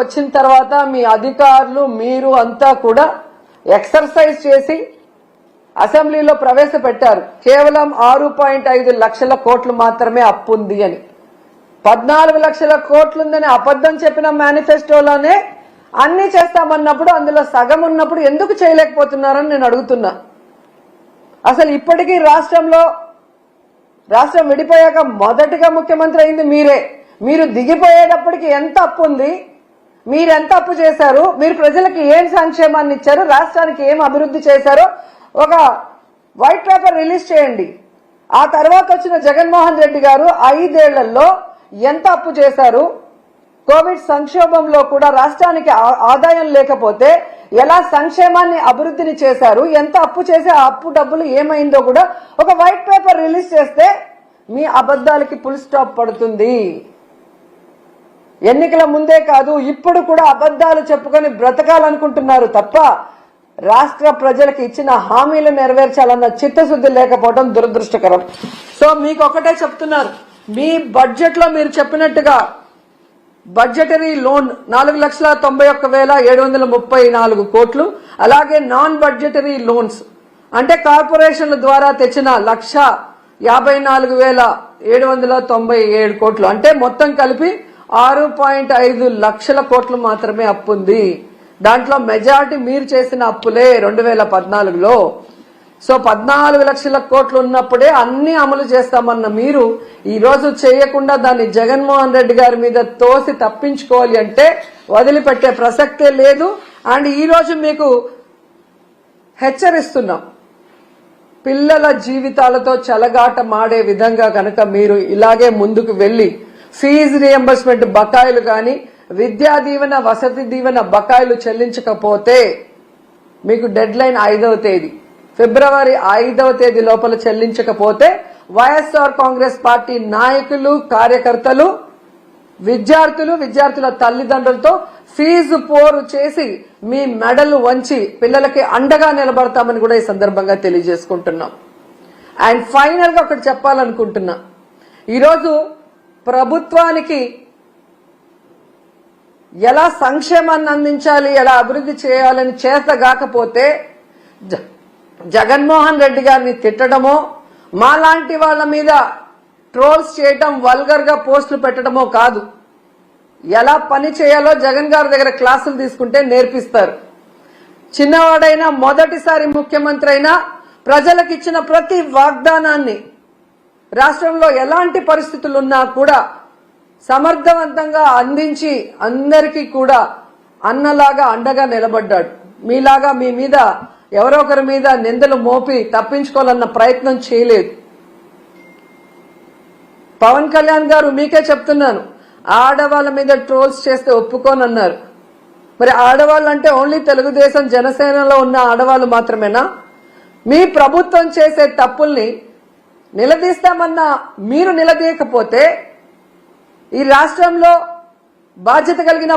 వచ్చిన తర్వాత మీ అధికారులు మీరు అంతా కూడా ఎక్సర్సైజ్ చేసి అసెంబ్లీలో ప్రవేశపెట్టారు. కేవలం 6.5 లక్షల కోట్లు మాత్రమే అప్పు ఉంది అని. 14 లక్షల కోట్లుందని అబద్ధం చెప్పిన మేనిఫెస్టోలోనే అన్ని చేస్తామన్నప్పుడు అందులో సగం ఉన్నప్పుడు ఎందుకు చేయలేకపోతున్నారని నేను అడుగుతున్నా. అసలు ఇప్పటికీ రాష్ట్రం విడిపోయాక మొదటిగా ముఖ్యమంత్రి అయింది మీరే. మీరు దిగిపోయేటప్పటికి ఎంత అప్పు ఉంది, మీరెంత అప్పు చేశారు, మీరు ప్రజలకు ఏం సంక్షేమాన్ని ఇచ్చారు, రాష్ట్రానికి ఏం అభివృద్ధి చేశారో ఒక వైట్ పేపర్ రిలీజ్ చేయండి. ఆ తర్వాత వచ్చిన జగన్మోహన్ రెడ్డి గారు 5 ఏళ్లలో ఎంత అప్పు చేశారు, కోవిడ్ సంక్షోభంలో కూడా రాష్ట్రానికి ఆదాయం లేకపోతే ఎలా సంక్షేమాన్ని అభివృద్ధిని చేశారు, ఎంత అప్పు చేసి ఆ అప్పు డబ్బులు ఏమైందో కూడా ఒక వైట్ పేపర్ రిలీజ్ చేస్తే మీ అబద్ధాలకి ఫుల్ స్టాప్ పడుతుంది. ఎన్నికల ముందే కాదు ఇప్పుడు కూడా అబద్ధాలు చెప్పుకొని బ్రతకాలనుకుంటున్నారు తప్ప రాష్ట్ర ప్రజలకు ఇచ్చిన హామీలు నెరవేర్చాలన్న చిత్తశుద్ధి లేకపోవడం దురదృష్టకరం. సో మీకు ఒకటే చెప్తున్నారు, మీ బడ్జెట్ లో మీరు చెప్పినట్టుగా బడ్జెటరీ లోన్ 4,91,734 కోట్లు, అలాగే నాన్ బడ్జెటరీ లోన్స్ అంటే కార్పొరేషన్ల ద్వారా తెచ్చిన 1,54,797 కోట్లు అంటే మొత్తం కలిపి 6.5 లక్షల కోట్లు మాత్రమే అప్పుంది. దాంట్లో మెజారిటీ మీరు చేసిన అప్పులే 2014లో. సో 14 లక్షల కోట్లు ఉన్నప్పుడే అన్ని అమలు చేస్తామన్న మీరు ఈ రోజు చేయకుండా దాన్ని జగన్మోహన్ రెడ్డి గారి మీద తోసి తప్పించుకోవాలి అంటే వదిలిపెట్టే ప్రసక్తే లేదు. అండ్ ఈ రోజు మీకు హెచ్చరిస్తున్నాం, పిల్లల జీవితాలతో చెలగాట మాడే విధంగా కనుక మీరు ఇలాగే ముందుకు వెళ్లి ఫీజు రియంబర్స్మెంట్ బకాయిలు కానీ విద్యా దీవెన వసతి దీవెన బకాయిలు చెల్లించకపోతే మీకు డెడ్ లైన్ 5వ తేదీ ఫిబ్రవరి 5వ తేదీ లోపల చెల్లించకపోతే వైఎస్ఆర్ కాంగ్రెస్ పార్టీ నాయకులు కార్యకర్తలు విద్యార్థుల తల్లిదండ్రులతో ఫీజు పోరు చేసి మీ మెడలు వంచి పిల్లలకి అండగా నిలబడతామని కూడా ఈ సందర్భంగా తెలియజేసుకుంటున్నాం. అండ్ ఫైనల్ గా ఒకటి చెప్పాలనుకుంటున్నా, ఈరోజు ప్రభుత్వానికి ఎలా సంక్షేమాన్ని అందించాలి, ఎలా అభివృద్ధి చేయాలని చేతగాకపోతే జగన్మోహన్ రెడ్డి గారిని తిట్టడమో మాలాంటి వాళ్ళ మీద ట్రోల్స్ చేయటం వల్గర్ గా పోస్టులు పెట్టడమో కాదు, ఎలా పని చేయాలో జగన్ గారి దగ్గర క్లాసులు తీసుకుంటే నేర్పిస్తారు. చిన్నవాడైనా మొదటిసారి ముఖ్యమంత్రి అయినా ప్రజలకు ఇచ్చిన ప్రతి వాగ్దానాన్ని రాష్ట్రంలో ఎలాంటి పరిస్థితులున్నా కూడా సమర్థవంతంగా అందించి అందరికీ కూడా అన్నలాగా అండగా నిలబడ్డాడు. మీలాగా మీ మీద ఎవరో ఒకరి మీద నిందలు మోపి తప్పించుకోవాలన్న ప్రయత్నం చేయలేదు. పవన్ కళ్యాణ్ గారు మీకే చెప్తున్నాను, ఆడవాళ్ళ మీద ట్రోల్స్ చేస్తే ఒప్పుకోనన్నారు. మరి ఆడవాళ్ళు అంటే ఓన్లీ తెలుగుదేశం జనసేనలో ఉన్న ఆడవాళ్ళు మాత్రమేనా? మీ ప్రభుత్వం చేసే తప్పుల్ని నిలదీస్తామన్నా మీరు నిలదీయకపోతే ఈ రాష్ట్రంలో బాధ్యత కలిగిన